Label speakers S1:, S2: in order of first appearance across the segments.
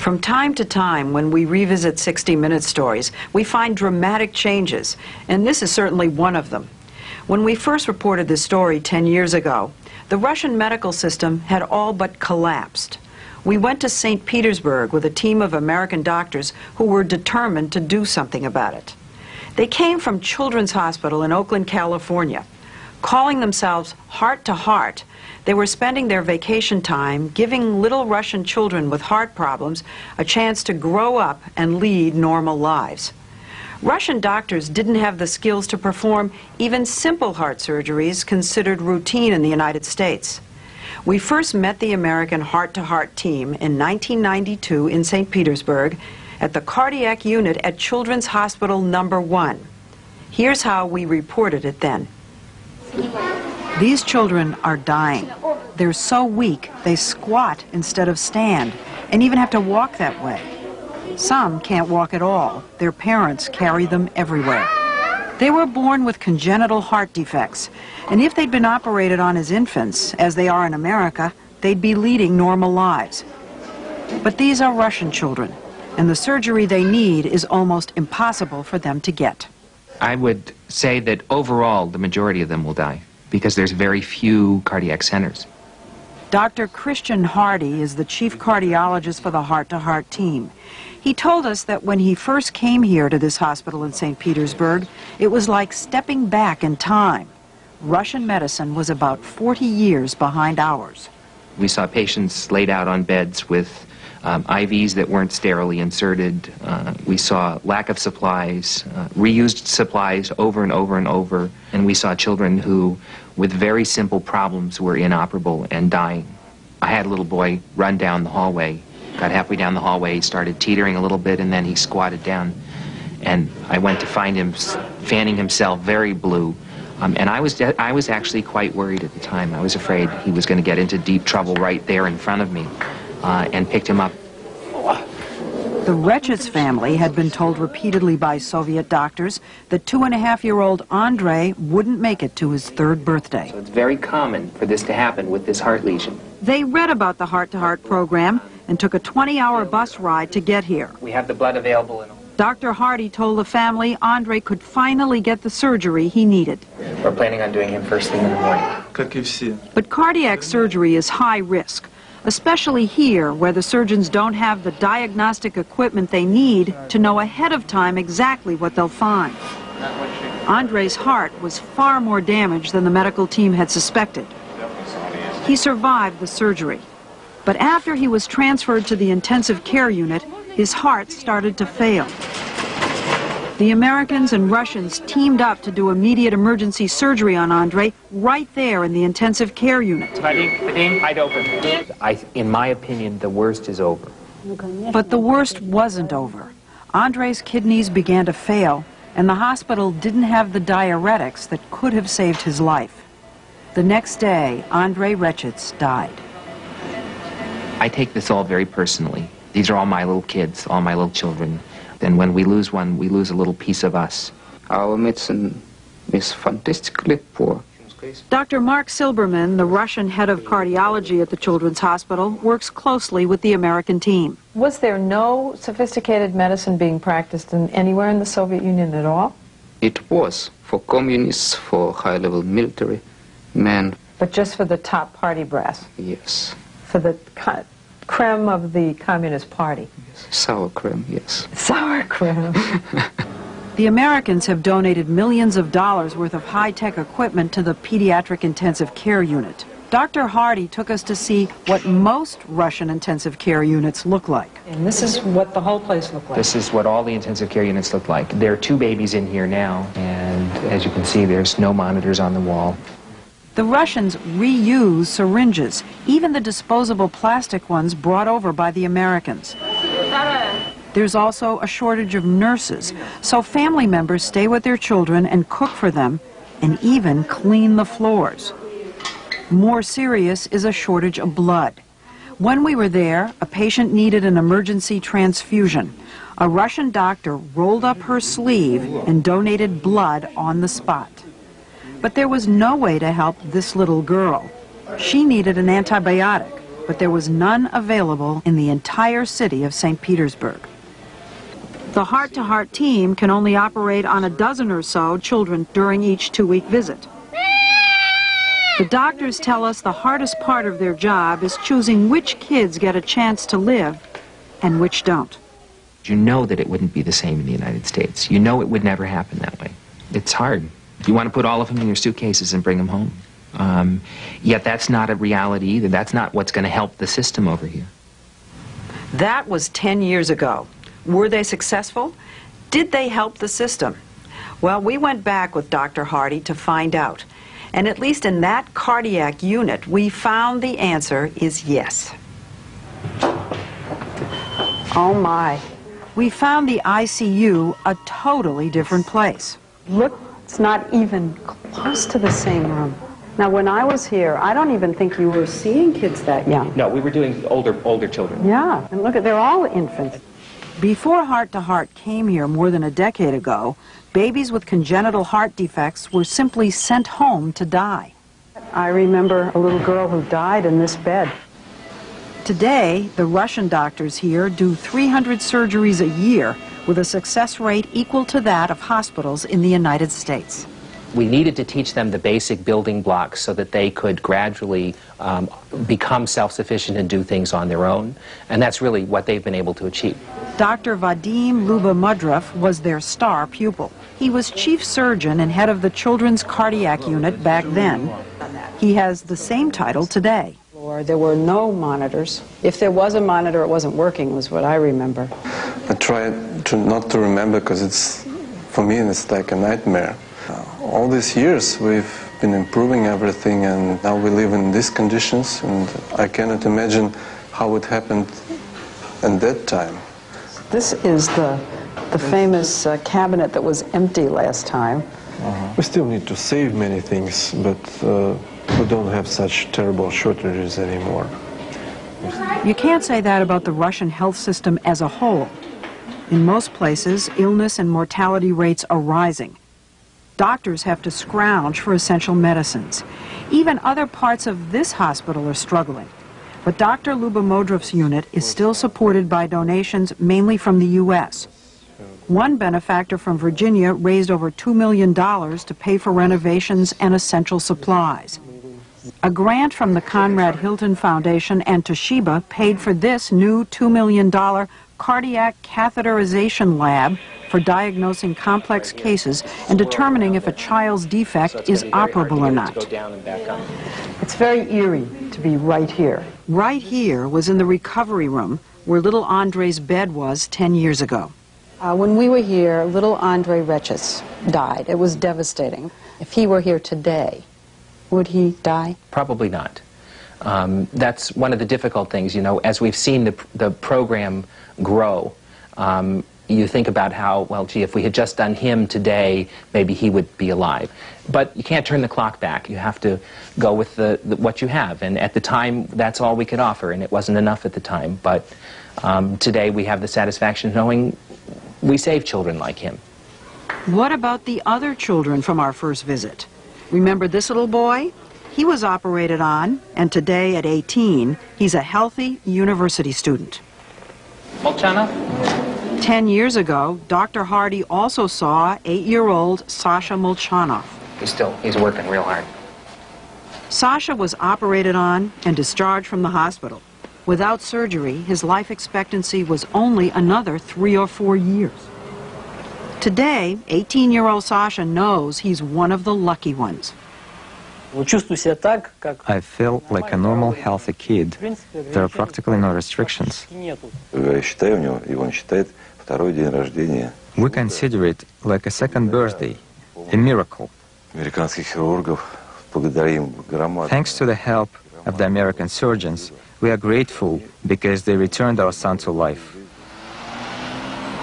S1: From time to time, when we revisit 60-Minute stories, we find dramatic changes, and this is certainly one of them. When we first reported this story 10 years ago, the Russian medical system had all but collapsed. We went to St. Petersburg with a team of American doctors who were determined to do something about it. They came from Children's Hospital in Oakland, California. Calling themselves Heart to Heart, they were spending their vacation time giving little Russian children with heart problems a chance to grow up and lead normal lives. Russian doctors didn't have the skills to perform even simple heart surgeries considered routine in the United States. We first met the American Heart to Heart team in 1992 in St. Petersburg at the cardiac unit at Children's Hospital No. 1. Here's how we reported it then. These children are dying. They're so weak, they squat instead of stand, and even have to walk that way. Some can't walk at all. Their parents carry them everywhere. They were born with congenital heart defects, and if they'd been operated on as infants, as they are in America, they'd be leading normal lives. But these are Russian children, and the surgery they need is almost impossible for them to get.
S2: I would say that overall, the majority of them will die, because there's very few cardiac centers.
S1: Dr. Christian Hardy is the chief cardiologist for the Heart to Heart team. He told us that when he first came here to this hospital in St. Petersburg, it was like stepping back in time. Russian medicine was about 40 years behind ours.
S2: We saw patients laid out on beds with IVs that weren't sterilely inserted. We saw lack of supplies, reused supplies over and over and over, and we saw children who, with very simple problems, were inoperable and dying. I had a little boy run down the hallway, got halfway down the hallway, started teetering a little bit, and then he squatted down. And I went to find him fanning himself very blue. And I was actually quite worried at the time. I was afraid he was going to get into deep trouble right there in front of me, and picked him up.
S1: The Wretched's family had been told repeatedly by Soviet doctors that 2.5-year-old Andrei wouldn't make it to his 3rd birthday.
S2: So it's very common for this to happen with this heart lesion.
S1: They read about the Heart to Heart program and took a 20-hour bus ride to get here.
S2: We have the blood available.
S1: Dr. Hardy told the family Andrei could finally get the surgery he needed.
S2: We're planning on doing him first thing in the morning.
S1: But cardiac surgery is high risk, especially here where the surgeons don't have the diagnostic equipment they need to know ahead of time exactly what they'll find. Andrei's heart was far more damaged than the medical team had suspected. He survived the surgery, but after he was transferred to the intensive care unit, his heart started to fail. The Americans and Russians teamed up to do immediate emergency surgery on Andrei right there in the intensive care unit.
S2: In my opinion, the worst is over.
S1: But the worst wasn't over. Andrei's kidneys began to fail, and the hospital didn't have the diuretics that could have saved his life. The next day, Andrei Wretched's died.
S2: I take this all very personally. These are all my little kids, all my little children. And when we lose one, we lose a little piece of us.
S3: Our medicine is fantastically poor.
S1: Dr. Mark Silberman, the Russian head of cardiology at the Children's Hospital, works closely with the American team.
S4: Was there no sophisticated medicine being practiced anywhere in the Soviet Union at all?
S3: It was for communists, for high-level military men.
S4: But just for the top party brass?
S3: Yes.
S4: For the creme of the Communist Party?
S3: Yes. Sour cream, yes.
S4: Sour cream.
S1: The Americans have donated millions of dollars worth of high-tech equipment to the pediatric intensive care unit. Dr. Hardy took us to see what most Russian intensive care units look like.
S4: And this is what the whole place looked like.
S2: This is what all the intensive care units look like. There are 2 babies in here now, and as you can see, there's no monitors on the wall.
S1: The Russians reuse syringes, even the disposable plastic ones brought over by the Americans. There's also a shortage of nurses, so family members stay with their children and cook for them, and even clean the floors. More serious is a shortage of blood. When we were there, a patient needed an emergency transfusion. A Russian doctor rolled up her sleeve and donated blood on the spot. But there was no way to help this little girl. She needed an antibiotic, but there was none available in the entire city of St. Petersburg. The heart-to-heart team can only operate on a dozen or so children during each 2-week visit. The doctors tell us the hardest part of their job is choosing which kids get a chance to live and which don't.
S2: You know that it wouldn't be the same in the United States. You know it would never happen that way. It's hard. You want to put all of them in your suitcases and bring them home. Yet that's not a reality either. That's not what's going to help the system over here.
S1: That was 10 years ago. Were they successful? Did they help the system? Well, we went back with Dr. Hardy to find out. And at least in that cardiac unit, we found the answer is yes. Oh my. We found the ICU a totally different place. Look, it's not even close to the same room. Now, when I was here, I don't even think you were seeing kids that young.
S2: No, we were doing older children.
S1: Yeah, and look, they're all infants. Before Heart to Heart came here more than a decade ago, babies with congenital heart defects were simply sent home to die. I remember a little girl who died in this bed. Today, the Russian doctors here do 300 surgeries a year with a success rate equal to that of hospitals in the United States.
S5: We needed to teach them the basic building blocks so that they could gradually become self-sufficient and do things on their own. And that's really what they've been able to achieve.
S1: Dr. Vadim Lubomudrov was their star pupil. He was chief surgeon and head of the children's cardiac unit back then. He has the same title today. There were no monitors. If there was a monitor, it wasn't working, was what I remember.
S6: I try not to remember because for me, it's like a nightmare. All these years we've been improving everything, and now we live in these conditions, and I cannot imagine how it happened at that time.
S1: This is the famous cabinet that was empty last time.
S7: We still need to save many things, but we don't have such terrible shortages anymore.
S1: You can't say that about the Russian health system as a whole. In most places, illness and mortality rates are rising. Doctors have to scrounge for essential medicines. Even other parts of this hospital are struggling. But Dr. Lubomudrov's unit is still supported by donations mainly from the U.S. One benefactor from Virginia raised over $2 million to pay for renovations and essential supplies. A grant from the Conrad Hilton Foundation and Toshiba paid for this new $2 million cardiac catheterization lab for diagnosing complex cases and determining if a child's defect is operable or not. It's very eerie to be right here. Right here was in the recovery room where little Andre's bed was 10 years ago. When we were here, little Andre Retches died. It was devastating. If he were here today, would he die?
S5: Probably not. That's one of the difficult things, you know, as we've seen the program grow. You think about how, well, gee, if we had just done him today, maybe he would be alive. But you can't turn the clock back. You have to go with what you have. And at the time, that's all we could offer, and it wasn't enough at the time. But today, we have the satisfaction of knowing we save children like him.
S1: What about the other children from our first visit? Remember this little boy? He was operated on, and today at 18, he's a healthy university student.
S2: Molchanov?
S1: 10 years ago, Dr. Hardy also saw 8-year-old Sasha Molchanov.
S2: He's working real hard.
S1: Sasha was operated on and discharged from the hospital. Without surgery, his life expectancy was only another 3 or 4 years. Today, 18-year-old Sasha knows he's one of the lucky ones.
S8: I feel like a normal, healthy kid. There are practically no restrictions. We consider it like a second birthday, a miracle. Thanks to the help of the American surgeons, we are grateful because they returned our son to life.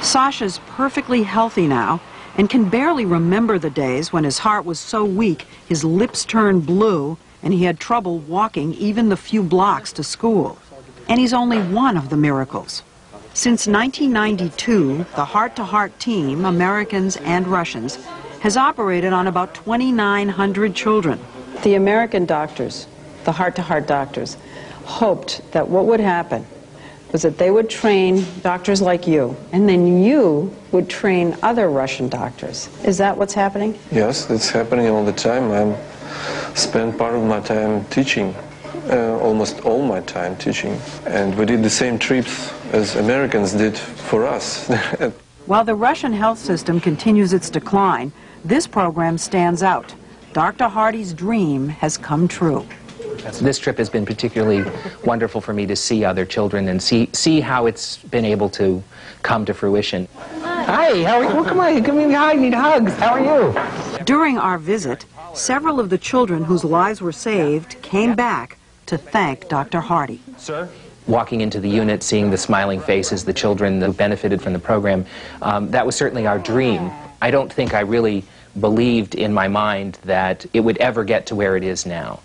S1: Sasha's perfectly healthy now and can barely remember the days when his heart was so weak his lips turned blue and he had trouble walking even the few blocks to school. And he's only one of the miracles. Since 1992, the Heart-to-Heart team, Americans and Russians, has operated on about 2,900 children. The American doctors the heart-to-heart doctors, hoped that what would happen was that they would train doctors like you, and then you would train other Russian doctors. Is that what's happening?
S6: Yes, it's happening all the time. I spend part of my time teaching, almost all my time teaching. And we did the same trips as Americans did for us.
S1: While the Russian health system continues its decline, this program stands out. Dr. Hardy's dream has come true.
S5: This trip has been particularly wonderful for me to see other children and see how it's been able to come to fruition.
S9: Hi, how are you? Well, come on, give me a hug, need hugs. How are you?
S1: During our visit, several of the children whose lives were saved came back to thank Dr. Hardy.
S5: Sir? Walking into the unit, seeing the smiling faces, the children who benefited from the program, that was certainly our dream. I don't think I really believed in my mind that it would ever get to where it is now.